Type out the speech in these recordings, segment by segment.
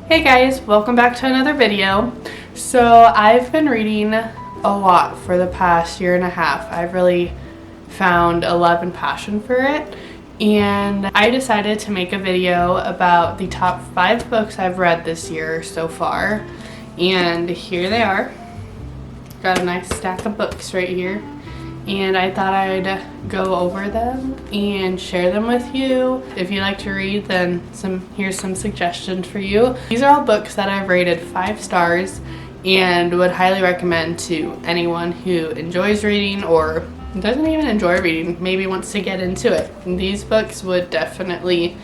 Hey guys, welcome back to another video. So I've been reading a lot for the past year and a half. I've really found a love and passion for it, and I decided to make a video about the top 5 books I've read this year so far, and here they are. Got a nice stack of books right here, and I thought I'd go over them and share them with you. If you like to read, then here's some suggestions for you. These are all books that I've rated 5 stars and would highly recommend to anyone who enjoys reading or doesn't even enjoy reading, maybe wants to get into it. And these books would definitely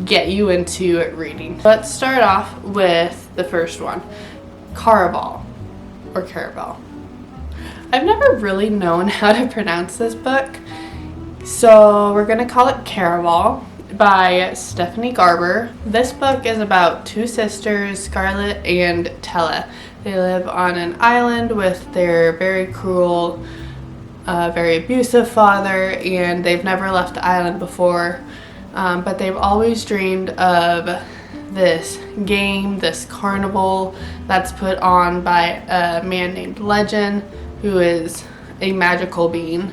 get you into reading. Let's start off with the first one, Caraval. I've never really known how to pronounce this book, so we're gonna call it Caraval by Stephanie Garber. This book is about 2 sisters, Scarlett and Tella. They live on an island with their very cruel, very abusive father, and they've never left the island before, but they've always dreamed of this game, this carnival that's put on by a man named Legend, who is a magical being.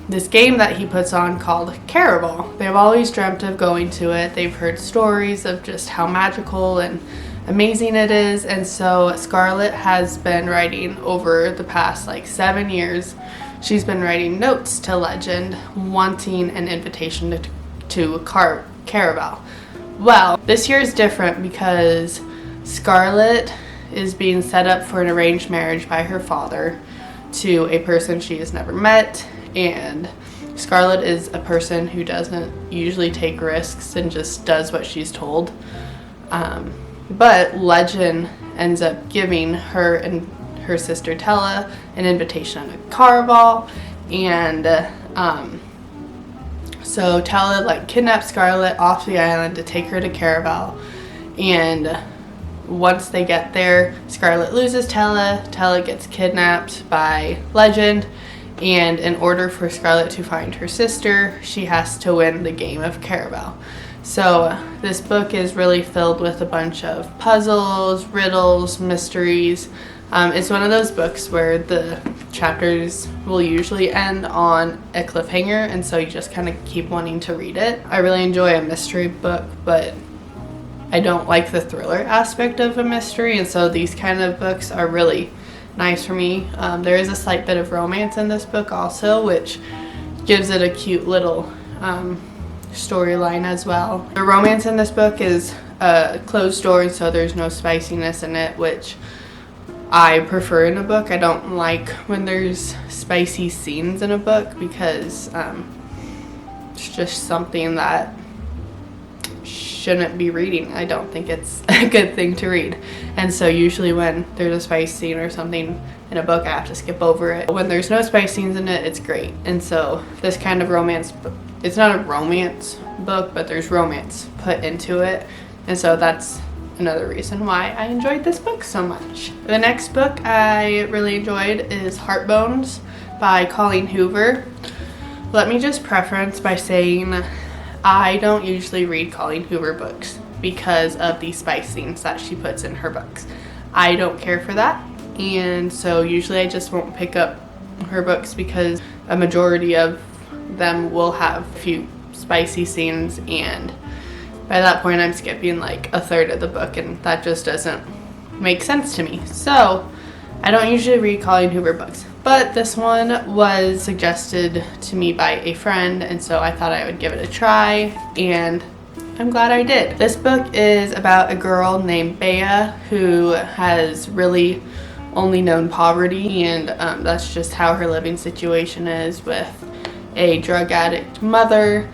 This game that he puts on called Caraval. They've always dreamt of going to it. They've heard stories of just how magical and amazing it is, and so Scarlett has been writing over the past 7 years. She's been writing notes to Legend wanting an invitation to Caraval. Well, this year is different because Scarlett is being set up for an arranged marriage by her father to a person she has never met, and Scarlett is a person who doesn't usually take risks and just does what she's told. But Legend ends up giving her and her sister Tella an invitation on a Caraval, and so Tella kidnaps Scarlett off the island to take her to Caraval, and once they get there, Scarlett loses Tella. Tella gets kidnapped by Legend, and in order for Scarlett to find her sister, she has to win the game of Caraval. So this book is really filled with a bunch of puzzles, riddles, mysteries. It's one of those books where the chapters will usually end on a cliffhanger, and so you just kind of keep wanting to read it. I really enjoy a mystery book, but I don't like the thriller aspect of a mystery, and so these kind of books are really nice for me. There is a slight bit of romance in this book also, which gives it a cute little storyline as well. The romance in this book is a closed door, so there's no spiciness in it, which I prefer in a book. I don't like when there's spicy scenes in a book because it's just something that shouldn't be reading. I don't think it's a good thing to read, and so usually when there's a spice scene or something in a book, I have to skip over it. When there's no spice scenes in it, it's great. And so this kind of romance book, it's not a romance book, but there's romance put into it, and so that's another reason why I enjoyed this book so much. The next book I really enjoyed is Heartbones by Colleen Hoover. Let me just preference by saying I don't usually read Colleen Hoover books because of the spice scenes that she puts in her books. I don't care for that, and so usually I just won't pick up her books because a majority of them will have a few spicy scenes, and by that point I'm skipping a third of the book, and that just doesn't make sense to me. So I don't usually read Colleen Hoover books, but this one was suggested to me by a friend, and so I thought I would give it a try, and I'm glad I did. This book is about a girl named Bea who has really only known poverty, and that's just how her living situation is with a drug addict mother.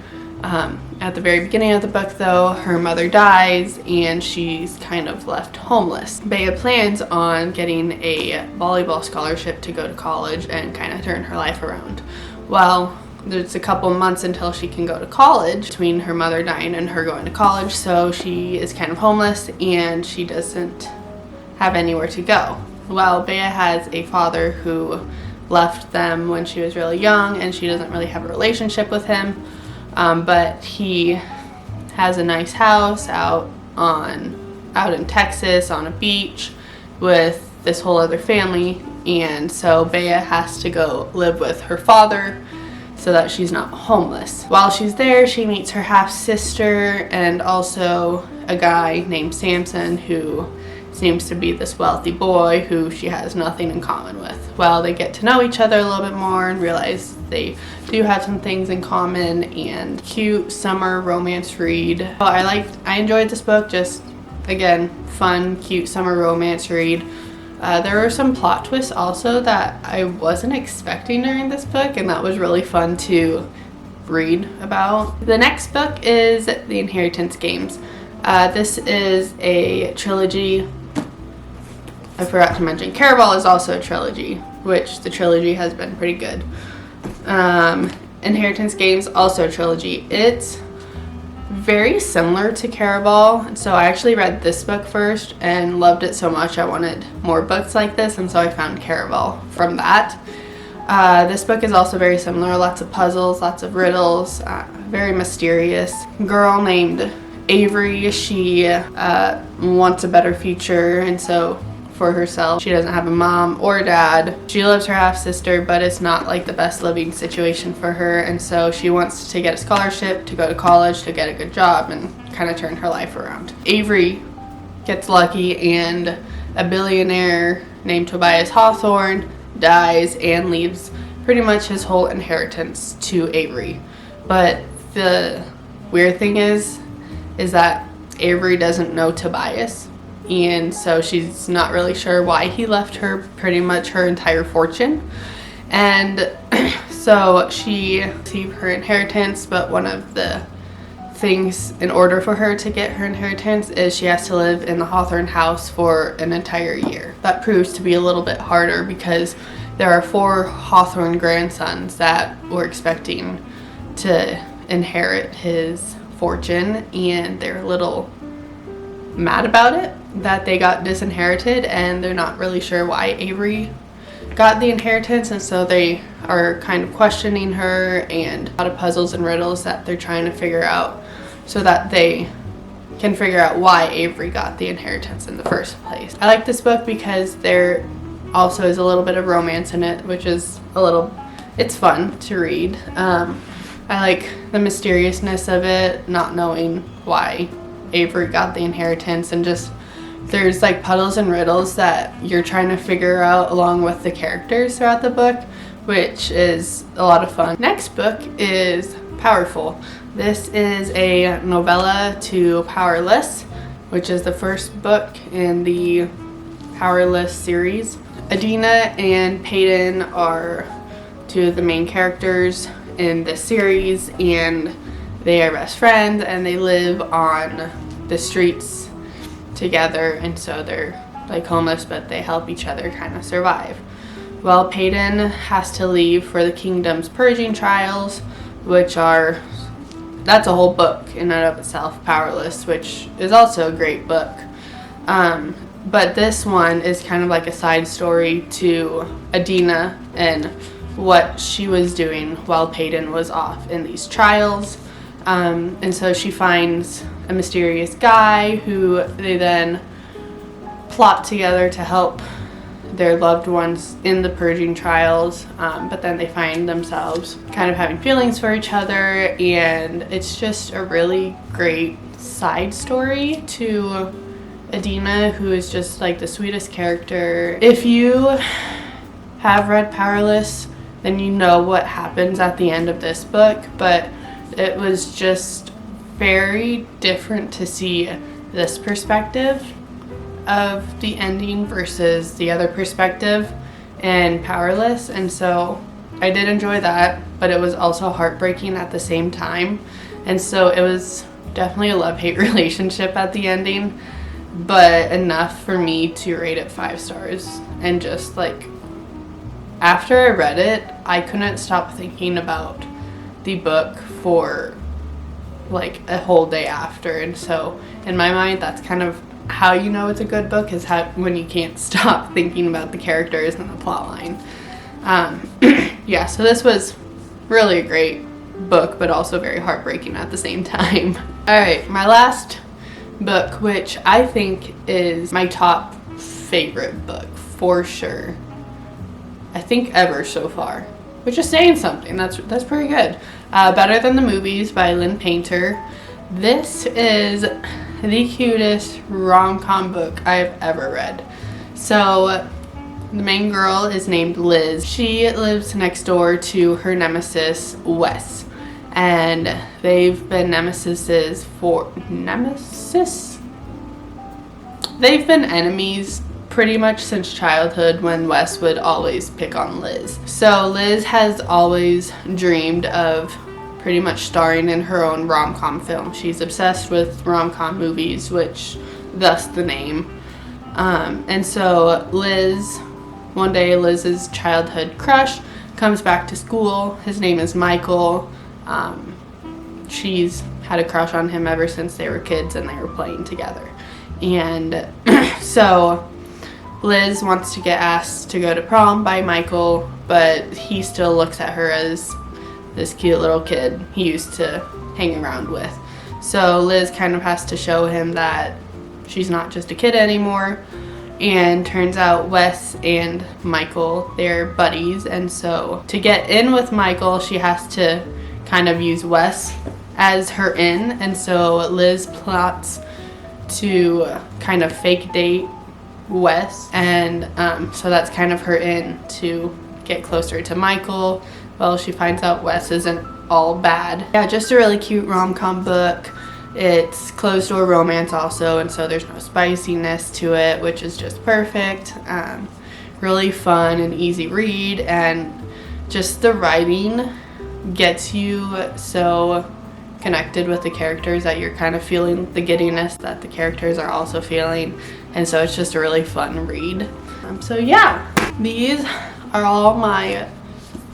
At the very beginning of the book, though, her mother dies and she's kind of left homeless. Bea plans on getting a volleyball scholarship to go to college and kind of turn her life around. Well, there's a couple months until she can go to college between her mother dying and her going to college, so she is kind of homeless and she doesn't have anywhere to go. Well, Bea has a father who left them when she was really young, and she doesn't really have a relationship with him, but he has a nice house out on out in Texas on a beach with this whole other family, and so Bea has to go live with her father so that she's not homeless. While she's there, she meets her half-sister and also a guy named Samson who seems to be this wealthy boy who she has nothing in common with. Well, they get to know each other a little bit more and realize they do have some things in common, and cute summer romance read. I enjoyed this book, just again, fun, cute summer romance read. There were some plot twists also that I wasn't expecting during this book, and that was really fun to read about. The next book is The Inheritance Games. This is a trilogy. I forgot to mention, Caraval is also a trilogy, which the trilogy has been pretty good. Inheritance Games, also a trilogy. It's very similar to Caraval, so I actually read this book first and loved it so much I wanted more books like this, and so I found Caraval from that. This book is also very similar, lots of puzzles, lots of riddles, very mysterious. Girl named Avery, she wants a better future, and so for herself, she doesn't have a mom or dad. She loves her half-sister, but it's not like the best living situation for her, and so she wants to get a scholarship to go to college to get a good job and kind of turn her life around. Avery gets lucky, and a billionaire named Tobias Hawthorne dies and leaves pretty much his whole inheritance to Avery. But the weird thing is that Avery doesn't know Tobias, and so she's not really sure why he left her pretty much her entire fortune. And so she received her inheritance, but one of the things in order for her to get her inheritance is she has to live in the Hawthorne house for an entire year. That proves to be a little bit harder because there are 4 Hawthorne grandsons that were expecting to inherit his fortune, and they're a little mad about it, that they got disinherited, and they're not really sure why Avery got the inheritance, and so they are kind of questioning her, and a lot of puzzles and riddles that they're trying to figure out so that they can figure out why Avery got the inheritance in the first place. I like this book because there also is a little bit of romance in it, which is it's fun to read. I like the mysteriousness of it, not knowing why Avery got the inheritance, and just there's like puzzles and riddles that you're trying to figure out along with the characters throughout the book, which is a lot of fun. Next book is Powerful. This is a novella to Powerless, which is the first book in the Powerless series. Adina and Peyton are 2 of the main characters in this series, and they are best friends, and they live on the streets together, and so they're like homeless, but they help each other kind of survive. Well, Peyton has to leave for the kingdom's purging trials, that's a whole book in and of itself, Powerless, which is also a great book. But this one is kind of like a side story to Adina and what she was doing while Peyton was off in these trials. And so she finds a mysterious guy who they then plot together to help their loved ones in the purging trials, but then they find themselves kind of having feelings for each other, and it's just a really great side story to Adina, who is just like the sweetest character. If you have read Powerless, then you know what happens at the end of this book, but it was just very different to see this perspective of the ending versus the other perspective in Powerless, and so I did enjoy that, but it was also heartbreaking at the same time, and so it was definitely a love-hate relationship at the ending, but enough for me to rate it 5 stars. And just like after I read it, I couldn't stop thinking about the book for like a whole day after, and so in my mind that's kind of how you know it's a good book, is when you can't stop thinking about the characters and the plot line. Yeah, so this was really a great book, but also very heartbreaking at the same time. Alright, my last book, which I think is my top favorite book for sure. I think ever so far, which is saying something. That's pretty good. Better Than the Movies by Lynn Painter. This is the cutest rom-com book I've ever read. So the main girl is named Liz. She lives next door to her nemesis, Wes. And they've been nemesis? They've been enemies pretty much since childhood, when Wes would always pick on Liz. So Liz has always dreamed of pretty much starring in her own rom-com film. She's obsessed with rom-com movies, which thus the name. And so one day Liz's childhood crush comes back to school. His name is Michael. She's had a crush on him ever since they were kids and they were playing together. And so Liz wants to get asked to go to prom by Michael, but he still looks at her as this cute little kid he used to hang around with. So Liz kind of has to show him that she's not just a kid anymore. And turns out Wes and Michael, they're buddies. And so to get in with Michael, she has to kind of use Wes as her in. And so Liz plots to kind of fake date Wes, and so that's kind of her in to get closer to Michael. Well, she finds out Wes isn't all bad. Yeah, just a really cute rom-com book. It's closed door romance also, and so there's no spiciness to it, which is just perfect. Really fun and easy read, and just the writing gets you so connected with the characters that you're kind of feeling the giddiness that the characters are also feeling, and so it's just a really fun read. So yeah, these are all my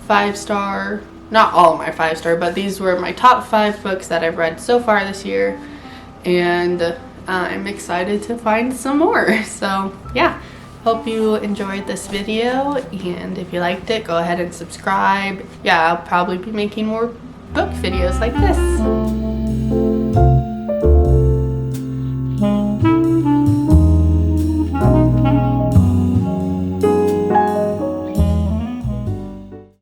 5-star, not all my 5-star, but these were my top 5 books that I've read so far this year, and I'm excited to find some more. So yeah, hope you enjoyed this video, and if you liked it, go ahead and subscribe. Yeah, I'll probably be making more book videos like this.